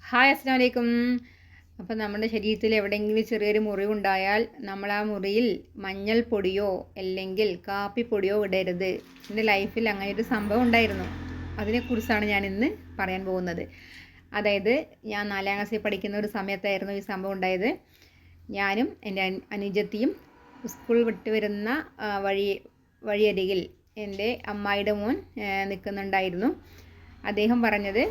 Hi അസ്സലാമു അലൈക്കും. അപ്പോൾ നമ്മുടെ ശരീരത്തിൽ എവിടെയെങ്കിലും ചെറിയൊരു മുറിവുണ്ടായാൽ നമ്മൾ ആ മുറിയിൽ മഞ്ഞൾപ്പൊടിയോ അല്ലെങ്കിൽ കാപ്പിപ്പൊടിയോ ഇടരുത്. എൻ്റെ ലൈഫിൽ അങ്ങനെ ഒരു സംഭവം ഉണ്ടായിരുന്നു. അതിനെക്കുറിച്ചാണ് ഞാൻ ഇന്ന് പറയാൻ പോകുന്നത്. അതായത് ഞാൻ 4ാം ക്ലാസ്സിൽ പഠിക്കുന്ന ഒരു സമയത്തായിരുന്നു ഈ സംഭവം ഉണ്ടായത്. ഞാനും എൻ്റെ അനുജത്തിയും സ്കൂൾ വിട്ട് വരുന്ന വഴിയരികിൽ എൻ്റെ അമ്മായിയുടെ മോൻ നിൽക്കുന്നുണ്ടായിരുന്നു. അദ്ദേഹം പറഞ്ഞത്,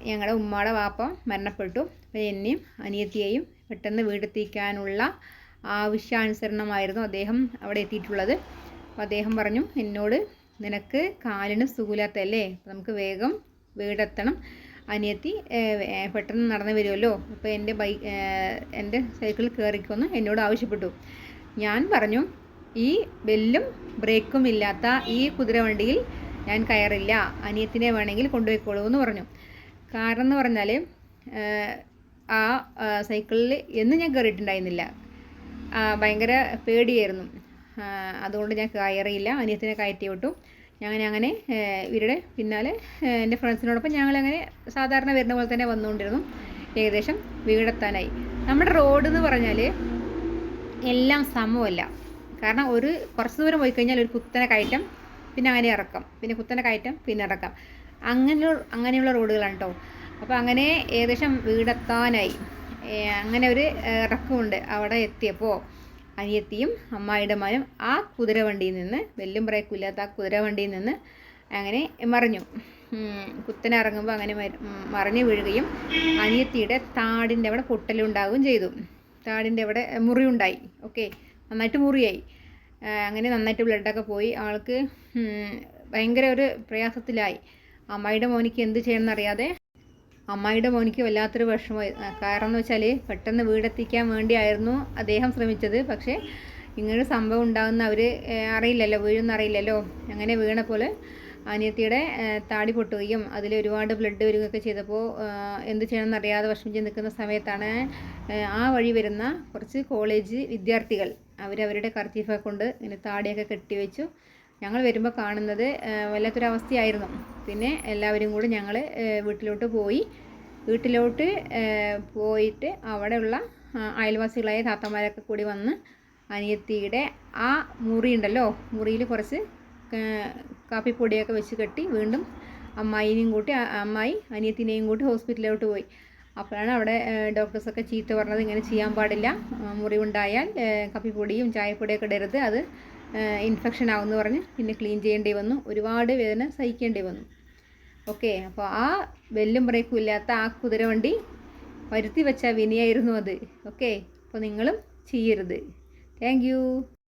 ഞങ്ങളുടെ ഉമ്മയുടെ വാപ്പ മരണപ്പെട്ടു, അപ്പോൾ എന്നെയും അനിയത്തിയെയും പെട്ടെന്ന് വീടെത്തിക്കാനുള്ള ആവശ്യാനുസരണമായിരുന്നു അദ്ദേഹം അവിടെ എത്തിയിട്ടുള്ളത്. അപ്പോൾ അദ്ദേഹം പറഞ്ഞു എന്നോട്, നിനക്ക് കാലിന് സുഖമില്ലാത്തല്ലേ, അപ്പോൾ നമുക്ക് വേഗം വീടെത്തണം, അനിയത്തി പെട്ടെന്ന് നടന്നു വരുമല്ലോ, അപ്പോൾ എൻ്റെ സൈക്കിളിൽ കയറിക്കൊന്ന് എന്നോട് ആവശ്യപ്പെട്ടു. ഞാൻ പറഞ്ഞു, ഈ ബെല്ലും ബ്രേക്കും ഇല്ലാത്ത ഈ കുതിരവണ്ടിയിൽ ഞാൻ കയറില്ല, അനിയത്തിനെ വേണമെങ്കിൽ കൊണ്ടുപോയിക്കോളൂ എന്ന് പറഞ്ഞു. കാരണം എന്ന് പറഞ്ഞാൽ ആ സൈക്കിളിൽ എന്നും ഞാൻ കയറിയിട്ടുണ്ടായിരുന്നില്ല. ഭയങ്കര പേടിയായിരുന്നു. അതുകൊണ്ട് ഞാൻ കയറിയില്ല, അനിയത്തിനെ കയറ്റി വിട്ടു. അങ്ങനെ ഇവരുടെ പിന്നാലെ എൻ്റെ ഫ്രണ്ട്സിനോടൊപ്പം ഞങ്ങളങ്ങനെ സാധാരണ വരുന്ന പോലെ തന്നെ വന്നുകൊണ്ടിരുന്നു. ഏകദേശം വീടെത്താനായി. നമ്മുടെ റോഡ് എന്ന് പറഞ്ഞാൽ എല്ലാം സമമല്ല. കാരണം കുറച്ച് ദൂരം പോയി കഴിഞ്ഞാൽ ഒരു കുത്തനെ കയറ്റം, പിന്നെ അങ്ങനെ ഇറക്കം, പിന്നെ കുത്തനെ കയറ്റം, പിന്നെ ഇറക്കം, അങ്ങനെയുള്ള റോഡുകളാണ് കേട്ടോ. അപ്പോൾ അങ്ങനെ ഏകദേശം വീടെത്താനായി. അങ്ങനെ ഒരു ഇറക്കമുണ്ട്. അവിടെ എത്തിയപ്പോൾ അനിയത്തിയും അമ്മായിയുടെ മകനും ആ കുതിരവണ്ടിയിൽ നിന്ന്, ബെല്ലും ബ്രേക്കും ഇല്ലാത്ത ആ കുതിരവണ്ടിയിൽ നിന്ന് അങ്ങനെ മറിഞ്ഞു. കുത്തനെ ഇറങ്ങുമ്പോൾ അങ്ങനെ മറിഞ്ഞു വീഴുകയും അനിയത്തിയുടെ താടിൻ്റെ അവിടെ പൊട്ടലുണ്ടാവുകയും ചെയ്തു. താടിൻ്റെ അവിടെ മുറിവുണ്ടായി. ഓക്കെ, നന്നായിട്ട് മുറിയായി. അങ്ങനെ നന്നായിട്ട് ബ്ലഡൊക്കെ പോയി. ആൾക്ക് ഭയങ്കര ഒരു പ്രയാസത്തിലായി. അമ്മായിയുടെ മോനിക്ക് എന്ത് ചെയ്യണമെന്നറിയാതെ അമ്മായിയുടെ മോനിക്ക് വല്ലാത്തൊരു വിഷമമായി. കാരണം എന്ന് വെച്ചാൽ പെട്ടെന്ന് വീടെത്തിക്കാൻ വേണ്ടിയായിരുന്നു അദ്ദേഹം ശ്രമിച്ചത്. പക്ഷേ ഇങ്ങനൊരു സംഭവം ഉണ്ടാകുന്ന അവർ അറിയില്ലല്ലോ, വീഴുന്നറിയില്ലല്ലോ. അങ്ങനെ വീണപ്പോൾ അനിയത്തിയുടെ താടി പൊട്ടുകയും അതിൽ ഒരുപാട് ബ്ലഡ് വരികയൊക്കെ ചെയ്തപ്പോൾ എന്ത് ചെയ്യണമെന്നറിയാതെ വിഷമിച്ച് നിൽക്കുന്ന സമയത്താണ് ആ വഴി വരുന്ന കുറച്ച് കോളേജ് വിദ്യാർത്ഥികൾ അവരവരുടെ കർച്ചീഫൊക്കെ കൊണ്ട് ഇങ്ങനെ താടിയൊക്കെ കെട്ടിവെച്ചു. ഞങ്ങൾ വരുമ്പോൾ കാണുന്നത് വല്ലാത്തൊരവസ്ഥയായിരുന്നു. പിന്നെ എല്ലാവരും കൂടി ഞങ്ങൾ വീട്ടിലോട്ട് പോയിട്ട് അവിടെയുള്ള അയൽവാസികളായ താത്തമാരൊക്കെ കൂടി വന്ന് അനിയത്തിയുടെ ആ മുറിയുണ്ടല്ലോ, മുറിയിൽ കുറച്ച് കാപ്പിപ്പൊടിയൊക്കെ വെച്ച് കെട്ടി വീണ്ടും അമ്മായി അനിയത്തിനെയും കൂട്ടി ഹോസ്പിറ്റലിലോട്ട് പോയി. അപ്പോഴാണ് അവിടെ ഡോക്ടേഴ്സൊക്കെ ചീത്ത പറഞ്ഞത്, ഇങ്ങനെ ചെയ്യാൻ പാടില്ല, മുറിവുണ്ടായാൽ കാപ്പിപ്പൊടിയും ചായപ്പൊടിയൊക്കെ ഇടരുത്, അത് ഇൻഫെക്ഷൻ ആവുമെന്ന് പറഞ്ഞ് പിന്നെ ക്ലീൻ ചെയ്യേണ്ടി വന്നു. ഒരുപാട് വേദന സഹിക്കേണ്ടി വന്നു. ഓക്കെ, അപ്പോൾ ആ ബെല്ലും ബ്രേക്കും ഇല്ലാത്ത ആ കുതിരവണ്ടി വരുത്തി വെച്ച വിനയായിരുന്നു അത്. ഓക്കെ, അപ്പോൾ നിങ്ങളും ചെയ്യരുത്. Thank you.